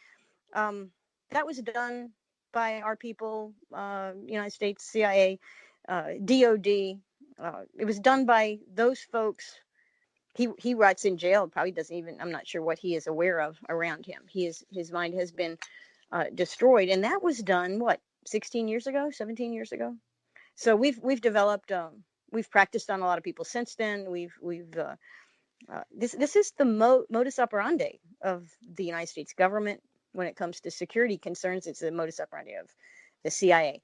Um, that was done by our people, United States, CIA, DOD. It was done by those folks. He rots in jail. Probably doesn't even. I'm not sure what he is aware of around him. His mind has been destroyed, and that was done 16 years ago, 17 years ago. So we've developed. We've practiced on a lot of people since then. This is the modus operandi of the United States government when it comes to security concerns. It's the modus operandi of the CIA.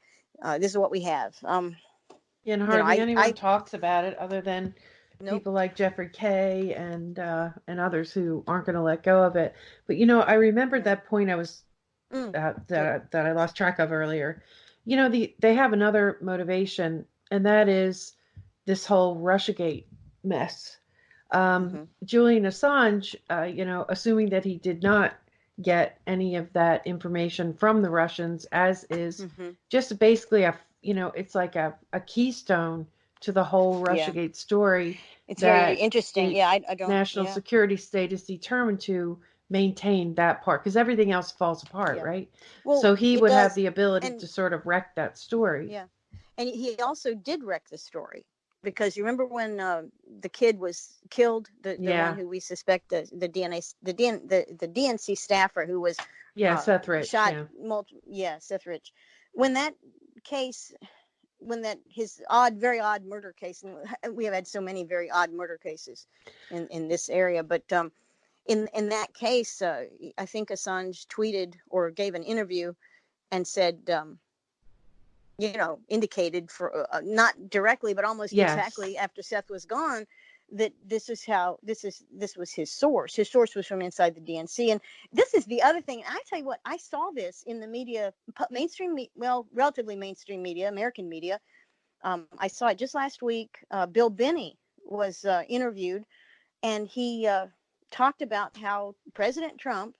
This is what we have. And hardly anyone I talks about it other than Nope. people like Jeffrey Kay and others who aren't going to let go of it. But I remembered Yeah. that point I was Good. that I lost track of earlier. They have another motivation, and that is this whole RussiaGate mess. Mm-hmm. Julian Assange, assuming that he did not get any of that information from the Russians, as is Mm-hmm. just basically it's like a keystone to the whole Yeah. RussiaGate story It's very that interesting. the Yeah. I don't. national Yeah. security state is determined to maintain that part because everything else falls apart, Yeah. right? Well, So he it would have does. the ability And to sort of wreck that story. yeah, and he also did wreck the story, because you remember when the kid was killed, the one Yeah. who we suspect, the DNA the DNC staffer who was Yeah, Seth Rich. shot Yeah. yeah, Seth Rich. When that case, when that his very odd murder case, and we have had so many very odd murder cases in this area, but in that case, I think Assange tweeted or gave an interview and said, indicated, for not directly, but almost Yes. exactly after Seth was gone, that this was his source. His source was from inside the DNC. And this is the other thing. I tell you what, I saw this in the media, mainstream, relatively mainstream media, American media. I saw it just last week. Bill Binney was interviewed, and he talked about how President Trump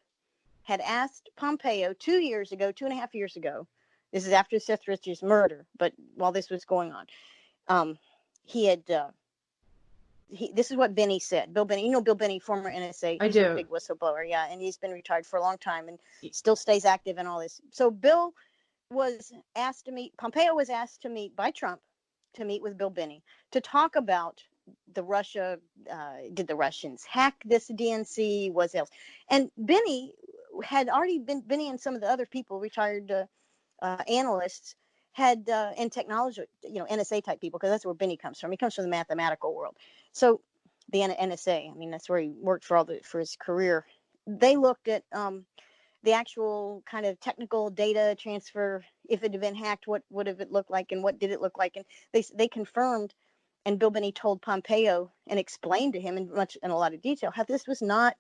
had asked Pompeo 2 years ago, 2.5 years ago. This is after Seth Rich's murder, but while this was going on, he had this is what Benny said. Bill Benny, Bill Benny, former NSA, I he's a do. big whistleblower, yeah, and he's been retired for a long time and still stays active in all this. So Bill was asked to meet, Pompeo was asked to meet by Trump, to meet with Bill Benny to talk about the Russia, did the Russians hack this DNC, was else. And Benny had already been, Benny and some of the other people, retired analysts, had and technology, NSA type people, because that's where Benny comes from. He comes from the mathematical world. So the NSA, I mean, that's where he worked for his career. They looked at the actual kind of technical data transfer. If it had been hacked, what would have it looked like, and what did it look like? And they confirmed, and Bill Benny told Pompeo and explained to him in a lot of detail how this was not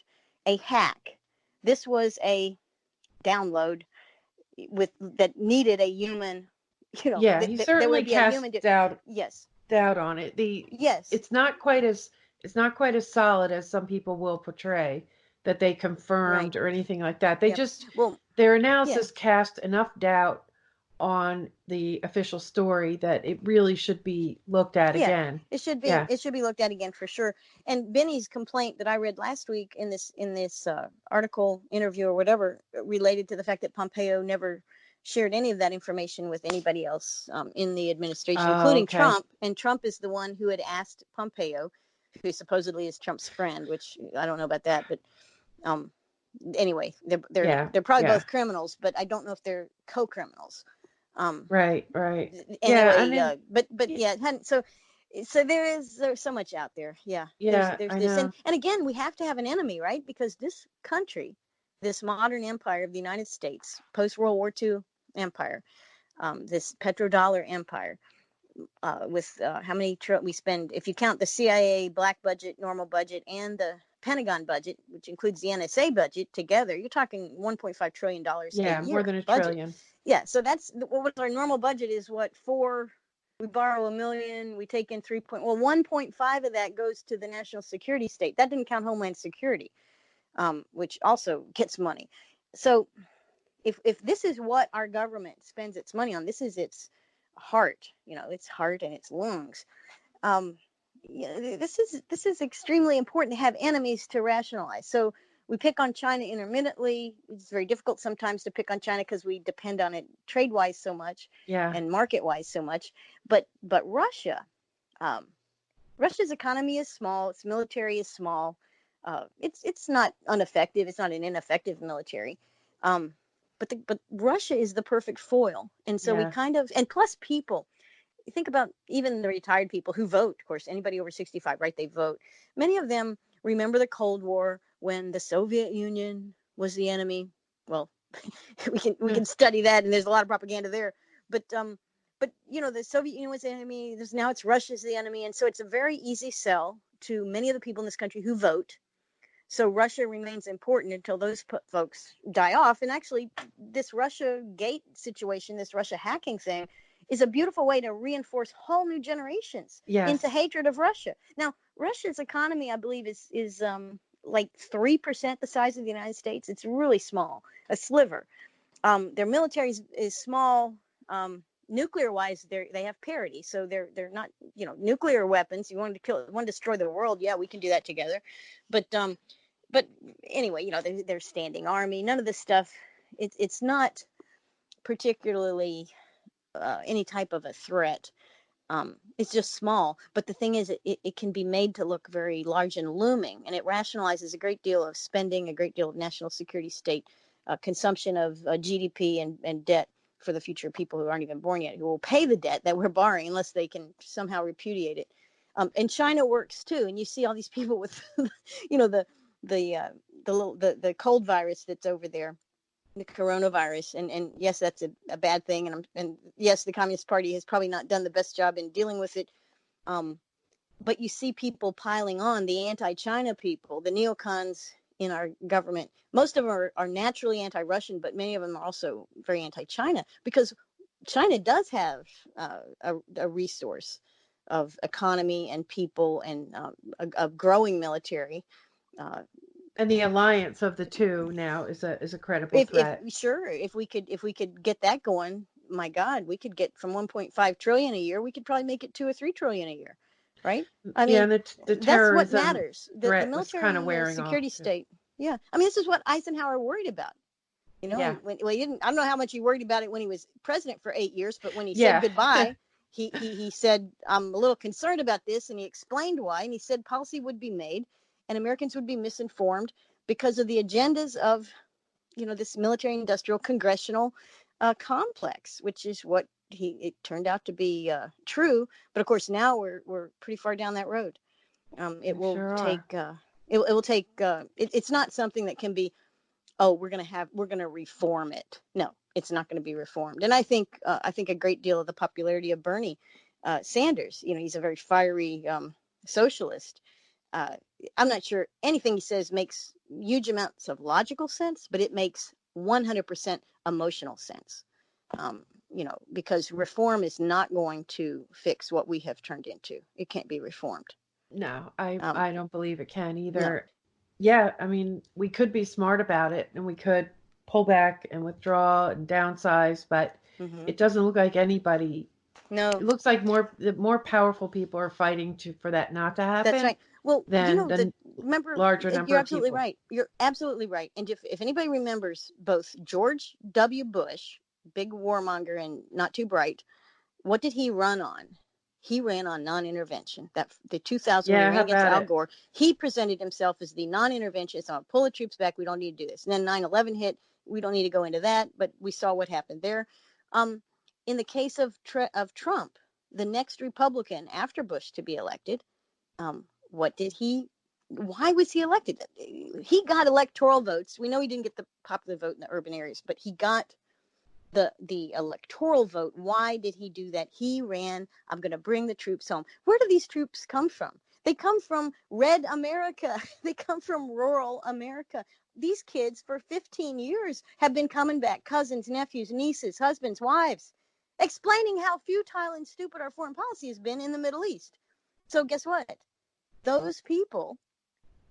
a hack. This was a download that needed a human. Yeah, he There certainly would be a cast human to. Yes. doubt on it. Yes. It's not quite as solid as some people will portray, that they Right. confirmed or anything like that. They Yep. just, Well. their Yeah. analysis cast enough doubt on the official story that it really should be looked at Yeah. again. It should be. Yeah. It should be looked at again for sure. And Benny's complaint that I read last week in this article, interview, or whatever, related to the fact that Pompeo never shared any of that information with anybody else in the administration, Oh, including okay. Trump. And Trump is the one who had asked Pompeo, who supposedly is Trump's friend, which I don't know about that, but um, anyway, Yeah. they're probably Yeah. both criminals, but I don't know if they're co-criminals. Right. Right. Yeah. I Anyway, mean, but yeah, it hadn't, so there's so much out there. Yeah, yeah, there's I this, know. and again, we have to have an enemy, right? Because this country, this modern empire of the United States, post World War II empire, this petrodollar empire, with how many we spend, if you count the CIA black budget, normal budget, and the Pentagon budget, which includes the NSA budget together, you're talking $1.5 trillion a Yeah, more year than a budget. trillion. Yeah, so that's what our normal budget is. What, four? We borrow $1 million, we take in 1.5 of that goes to the national security state. That didn't count Homeland Security, which also gets money. So if this is what our government spends its money on, this is its heart, its heart and its lungs. Um, this is extremely important to have enemies to rationalize. So we pick on China intermittently. It's very difficult sometimes to pick on China because we depend on it trade wise so much, Yeah. and market wise so much. But Russia, um, Russia's economy is small. Its military is small. It's not ineffective. It's not an ineffective military. Um, but Russia is the perfect foil, and so we Yeah. kind of, and plus people. You think about even the retired people who vote. Of course, anybody over 65, right? They vote. Many of them remember the Cold War when the Soviet Union was the enemy. Well, we can study that, and there's a lot of propaganda there. But the Soviet Union was the enemy. Now it's Russia's the enemy, and so it's a very easy sell to many of the people in this country who vote. So Russia remains important until those folks die off. And actually, this Russia gate situation, this Russia hacking thing, is a beautiful way to reinforce whole new generations into Yes. hatred of Russia. Now, Russia's economy, I believe, is like 3% the size of the United States. It's really small, a sliver. Their military is small. Nuclear wise, they have parity, so they're not, nuclear weapons. You want to destroy the world? Yeah, we can do that together. But anyway, they're standing army. None of this stuff. It's not particularly any type of a threat. It's just small. But the thing is, it can be made to look very large and looming, and it rationalizes a great deal of spending, a great deal of national security state consumption of GDP and debt for the future people who aren't even born yet, who will pay the debt that we're borrowing unless they can somehow repudiate it. And China works too. And you see all these people with, the the cold virus that's over there, the coronavirus, and yes, that's a bad thing, and yes, the Communist Party has probably not done the best job in dealing with it. But you see people piling on, the anti-China people, the neocons in our government. Most of them are naturally anti-Russian, but many of them are also very anti-China, because China does have a resource of economy and people, and a growing military. Uh, And the alliance of the two now is a credible if threat. sure, if we could get that going, my God, we could get from 1.5 trillion a year. We could probably make it 2 or 3 trillion a year. right? I Yeah, mean, and the that's what terrorism matters. The threat was kind military of and the wearing off security too. state. Yeah, I mean, this is what Eisenhower worried about. You know, Yeah. and when well, he didn't. I don't know how much he worried about it when he was president for 8 years, but when he said Yeah. goodbye, he said, "I'm a little concerned about this," and he explained why. And he said policy would be made, and Americans would be misinformed because of the agendas of this military-industrial congressional complex, which is what it turned out to be true. But of course, now we're pretty far down that road. It We will sure are. take. It will take. It's not something that can be, oh, we're going to reform it. No, it's not going to be reformed. And I think a great deal of the popularity of Bernie Sanders, he's a very fiery socialist. uh, I'm not sure anything he says makes huge amounts of logical sense, but it makes 100% emotional sense. Because reform is not going to fix what we have turned into. It can't be reformed. No, I um, I don't believe it can no. either. Yeah, I mean, we could be smart about it and we could pull back and withdraw and downsize, but Hmm. it doesn't look like anybody. It No. looks like the more powerful people are fighting for that not to That's happen right. Well, than that the remember, larger you're number of absolutely people. right. You're absolutely right. And if anybody remembers both George W. Bush, big warmonger and not too bright, what did he run on? He ran on non-intervention. That the 2000, when he Yeah, ran how against about Al it? Gore, he presented himself as the non-interventionist. I'm gonna pull the troops back. We don't need to do this. And then 9/11 hit. We don't need to go into that, but we saw what happened there. Um, in the case of Trump, the next Republican after Bush to be elected, what did he? Why was he elected? He got electoral votes. We know he didn't get the popular vote in the urban areas, but he got the electoral vote. Why did he do that? He ran, I'm going to bring the troops home. Where do these troops come from? They come from red America. They come from rural America. These kids for 15 years have been coming back, cousins, nephews, nieces, husbands, wives, explaining how futile and stupid our foreign policy has been in the Middle East. So guess what? Those people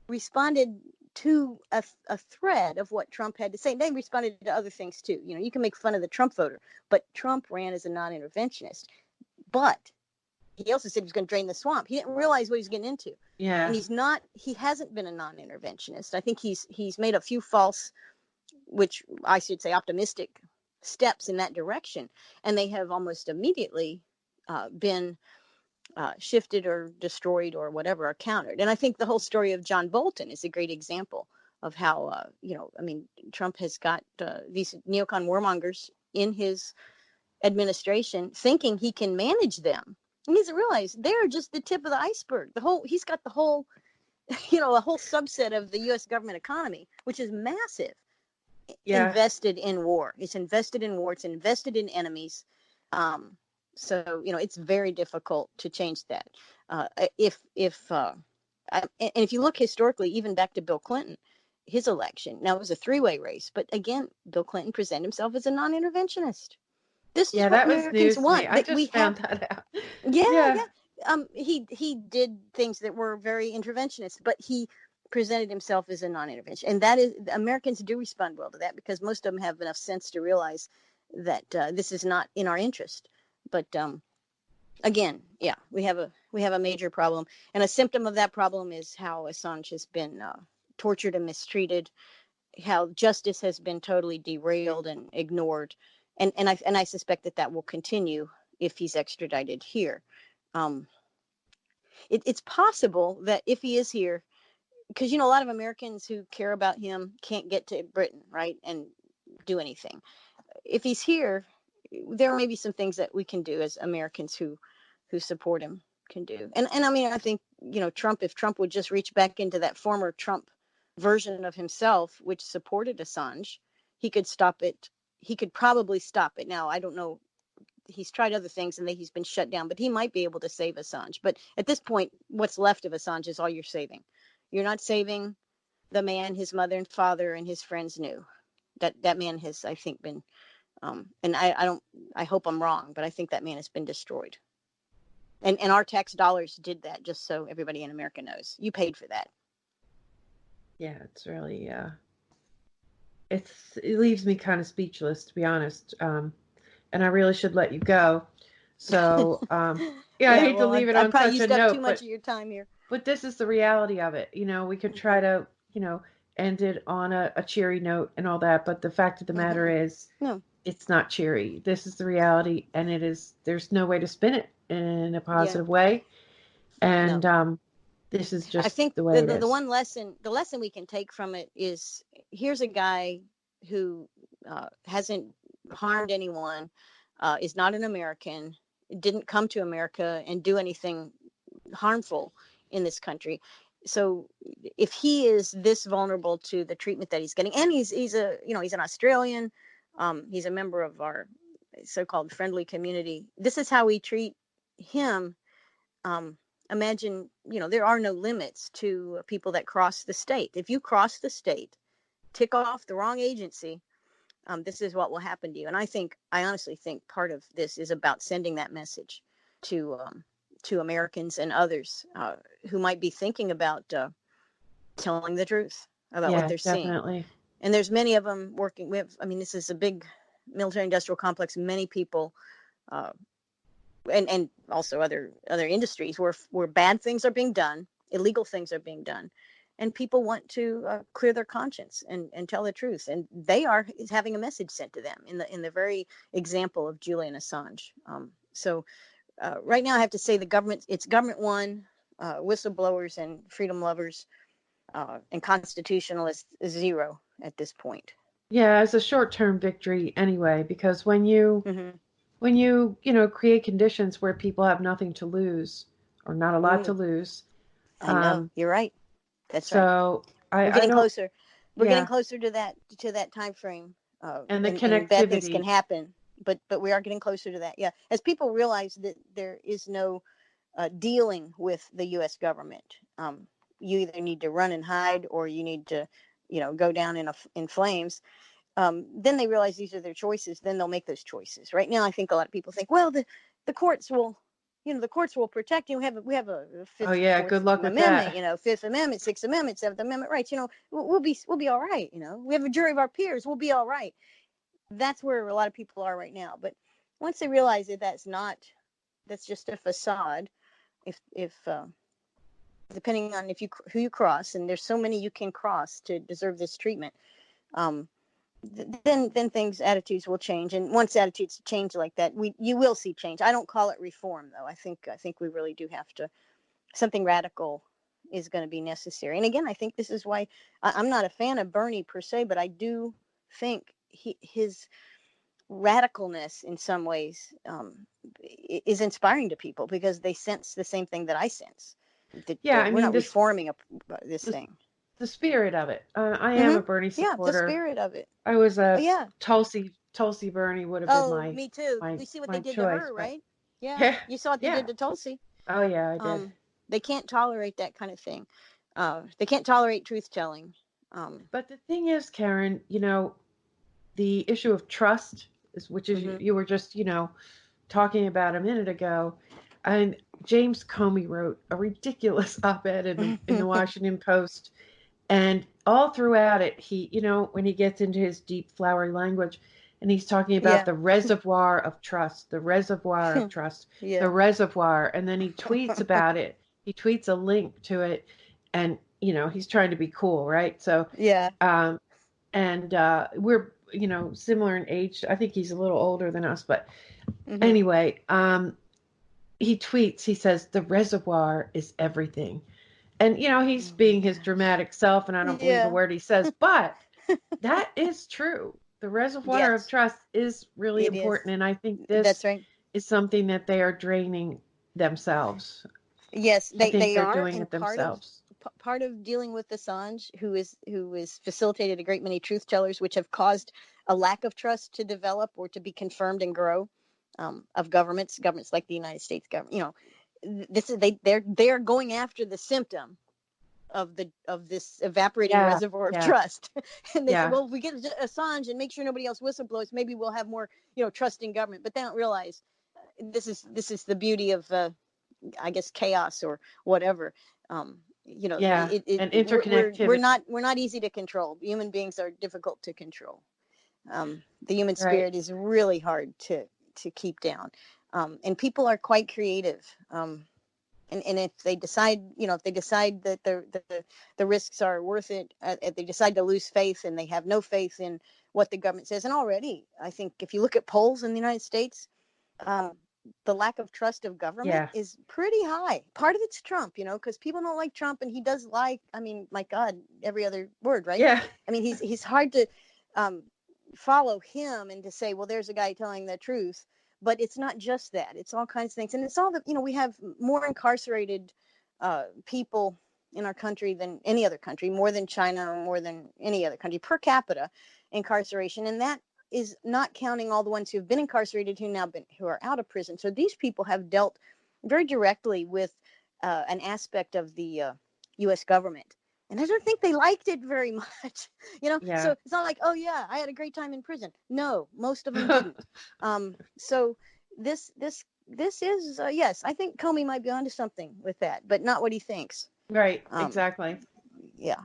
responded to a thread of what Trump had to say. They responded to other things too. You can make fun of the Trump voter, but Trump ran as a non-interventionist. But he also said he was going to drain the swamp. He didn't realize what he was getting into. And Yeah. he hasn't been a non-interventionist. I think he's made a few false, which I should say optimistic steps in that direction. And they have almost immediately been shifted or destroyed or whatever, or countered. And I think the whole story of John Bolton is a great example of how, I mean, Trump has got these neocon warmongers in his administration thinking he can manage them. He doesn't realize they're just the tip of the iceberg. He's got the whole, a whole subset of the U.S. government economy, which is massive, Yeah. invested in war. It's invested in war. It's invested in enemies. Um, so it's very difficult to change that. And if you look historically, even back to Bill Clinton, his election. Now it was a three-way race, but again, Bill Clinton presented himself as a non-interventionist. This is Yeah, what that was Americans news to me. want. I That we just have. found that out. Yeah, Yeah. yeah. He did things that were very interventionist, but he presented himself as a non-intervention, and that is, Americans do respond well to that because most of them have enough sense to realize that this is not in our interest. But again, yeah, we have a major problem, and a symptom of that problem is how Assange has been tortured and mistreated, how justice has been totally derailed and ignored, and I suspect that will continue if he's extradited here. Um, it's possible that if he is here, because a lot of Americans who care about him can't get to Britain, right, and do anything. If he's here, there may be some things that we can do as Americans who support him can do. And I mean, I think Trump, if Trump would just reach back into that former Trump version of himself, which supported Assange, he could stop it. He could probably stop it. Now, I don't know, he's tried other things and he's been shut down, but he might be able to save Assange. But at this point, what's left of Assange is all you're saving. You're not saving the man his mother and father and his friends knew. That man has, I think, been, and I don't, I hope I'm wrong, but I think that man has been destroyed. And our tax dollars did that, just so everybody in America knows. You paid for that. Yeah, it's really it leaves me kind of speechless, to be honest. And I really should let you go. So, yeah, I Yeah, hate to well, leave it I've on probably such a used up too note, much of your time here. but this is the reality of it. We could try Hmm. to, end it on a cheery note and all that, but the fact of the matter Hmm. is, No, it's not cheery. This is the reality, and there's no way to spin it in a yeah, positive way. And no. this is I just think the way it the is. one lesson, the lesson we can take from it is, here's a guy who hasn't harmed anyone, is not an American, didn't come to America and do anything harmful in this country. So if he is this vulnerable to the treatment that he's getting, and he's a, he's an Australian, he's a member of our so-called friendly community. This is how we treat him. Um, Imagine, there are no limits to people that cross the state. If you cross the state, tick off the wrong agency, this is what will happen to you. And I honestly think part of this is about sending that message to Americans and others who might be thinking about telling the truth about what Yeah, they're seeing. definitely. And there's many of them working. I mean, this is a big military-industrial complex. Many people, uh, and also other industries where bad things are being done, illegal things are being done, and people want to clear their conscience and tell the truth, and they are having a message sent to them in the very example of Julian Assange. So right now, I have to say it's government one, whistleblowers and freedom lovers and constitutionalists zero at this point. Yeah, it's a short-term victory anyway, because Hmm. create conditions where people have nothing to lose or not a lot to Mm, lose. I know, Um, you're right. That's right. so We're I getting don't, closer. We're getting yeah, closer to that time frame, and the and bad things can connectivity. happen. But we are getting closer to that. Yeah, as people realize that there is no dealing with the U.S. government. You either need to run and hide, or you need to, go down in flames. Then they realize these are their choices. Then they'll make those choices. Right now, I think a lot of people think, well, the courts will, the courts will protect you. We have a Oh fifth, yeah, fourth good luck with amendment, that. Fifth Amendment, Sixth Amendment, Seventh Amendment rights. We'll be all right. We have a jury of our peers. We'll be all right. That's where a lot of people are right now. But once they realize that that's just a facade. If depending on who you cross, and there's so many you can cross to deserve this treatment, um, then things attitudes will change. And once attitudes change like that, you will see change. I don't call it reform, though. I think we really do have to, something radical is going to be necessary. And again, I think this is why I'm not a fan of Bernie per se, but I do think his radicalness in some ways is inspiring to people, because they sense the same thing that I sense, that Yeah, I we're mean not reforming this the, thing. the spirit of it. I am Hmm. a Bernie Yeah, the supporter. spirit of it. I was Oh a yeah. Tulsi Bernie would have been Oh, my me too. my We see what they my did to choice, her, but right? Yeah, yeah, you saw what they yeah. did to Tulsi. Oh yeah, I did. Um, they can't tolerate that kind of thing. They can't tolerate truth telling. But the thing is, Karen, the issue of trust is, which is Hmm. you were just, talking about a minute ago, and James Comey wrote a ridiculous op-ed in the Washington Post, and all throughout it, he, when he gets into his deep, flowery language, and he's talking about Yeah. the reservoir of trust, the reservoir of trust, the Yeah. reservoir, and then he tweets about it. He tweets a link to it, and he's trying to be cool, right? So, Yeah. um, and we're similar in age. I think he's a little older than us, but Hmm. anyway, he tweets. He says the reservoir is everything, and he's Oh my being his gosh. dramatic self, and I don't believe a Yeah. word he says, but that is true. The reservoir of Yes, trust is really it is. important, and I think That's this right. is something that they are draining themselves. Yes, I they think they they're are, doing and it part of themselves. part of dealing with Assange, who is facilitated a great many truth tellers, which have caused a lack of trust to develop or to be confirmed and grow, of governments like the United States government. This is they're going after the symptom of this evaporating Yeah, reservoir of yeah, trust. And they say, yeah, well, if we get Assange and make sure nobody else whistleblows, maybe we'll have more trust in government. But they don't realize this is the beauty of I guess chaos or whatever. yeah, and We're interconnectivity, not easy to control. Human beings are difficult to control. The human right? spirit is really hard to keep down. And people are quite creative. And if they decide, that the risks are worth it, if they decide to lose faith and they have no faith in what the government says, and already, I think if you look at polls in the United States, the lack of trust of government is pretty high. Part of it's Trump, because people don't like Trump, and he does my God, every other word, right? Yeah. I mean, he's hard to follow him and to say, well, there's a guy telling the truth. But it's not just that. It's all kinds of things. And it's all that, we have more incarcerated people in our country than any other country, more than China, or more than any other country per capita incarceration. And that is not counting all the ones who have been incarcerated who are out of prison. So these people have dealt very directly with an aspect of the U.S. government. And I don't think they liked it very much, So it's not like, oh yeah, I had a great time in prison. No, most of them didn't. So this is yes, I think Comey might be onto something with that, but not what he thinks. Right. Exactly. Yeah.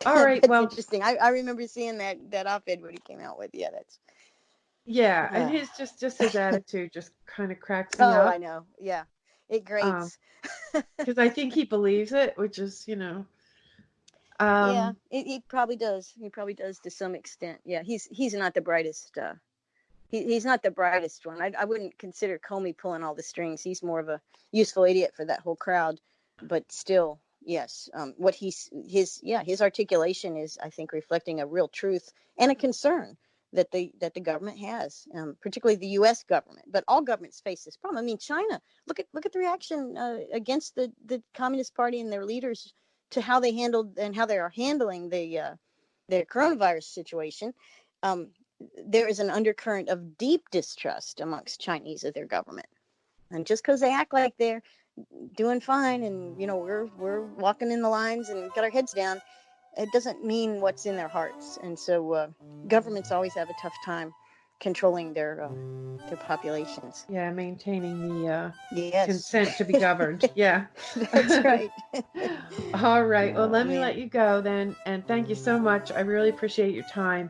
All right. That's Well, interesting. I remember seeing that op-ed when he came out with. Yeah, that's. Yeah, and his just his attitude just kind of cracks me up. Oh, I know. Yeah, it grates. Because I think he believes it, which is, yeah, he probably does. He probably does to some extent. Yeah, he's not the brightest. He's not the brightest one. I wouldn't consider Comey pulling all the strings. He's more of a useful idiot for that whole crowd. But still, yes, what his articulation is, I think, reflecting a real truth and a concern that the government has, particularly the U.S. government. But all governments face this problem. I mean, China. Look at the reaction against the Communist Party and their leaders to how they handled and how they are handling the coronavirus situation. There is an undercurrent of deep distrust amongst Chinese of their government, and just because they act like they're doing fine and we're walking in the lines and got our heads down, it doesn't mean what's in their hearts. And so governments always have a tough time controlling their populations. Yeah, maintaining the consent to be governed. Yeah. That's right. All right. Well, let me let you go then. And thank you so much. I really appreciate your time.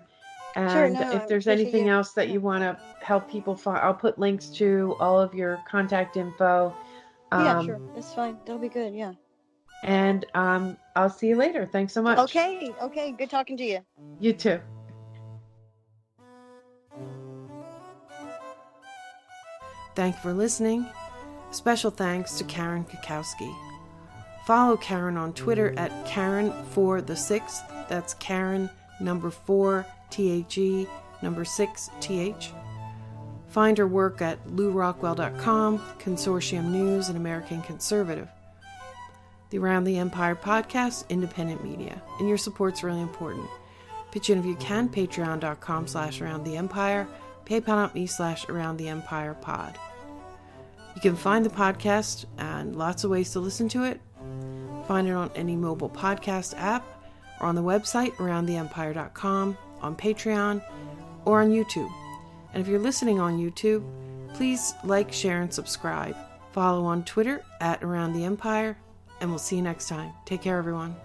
And sure, no, if there's anything else that you want to help people find, I'll put links to all of your contact info. Yeah, sure. That's fine. That'll be good. Yeah. And I'll see you later. Thanks so much. Okay. Good talking to you. You too. Thank you for listening. Special thanks to Karen Kwiatkowski. Follow Karen on Twitter at Karen4the6th. That's Karen number 4 THE number 6 TH. Find her work at LouRockwell.com, Consortium News, and American Conservative. The Around the Empire podcast, independent media, and your support's really important. Pitch in if you can, patreon.com/AroundTheEmpire, paypal.me/AroundTheEmpirePod. You can find the podcast and lots of ways to listen to it. Find it on any mobile podcast app or on the website aroundtheempire.com, on Patreon, or on YouTube. And if you're listening on YouTube, please like, share, and subscribe. Follow on Twitter at Around the Empire, and we'll see you next time. Take care, everyone.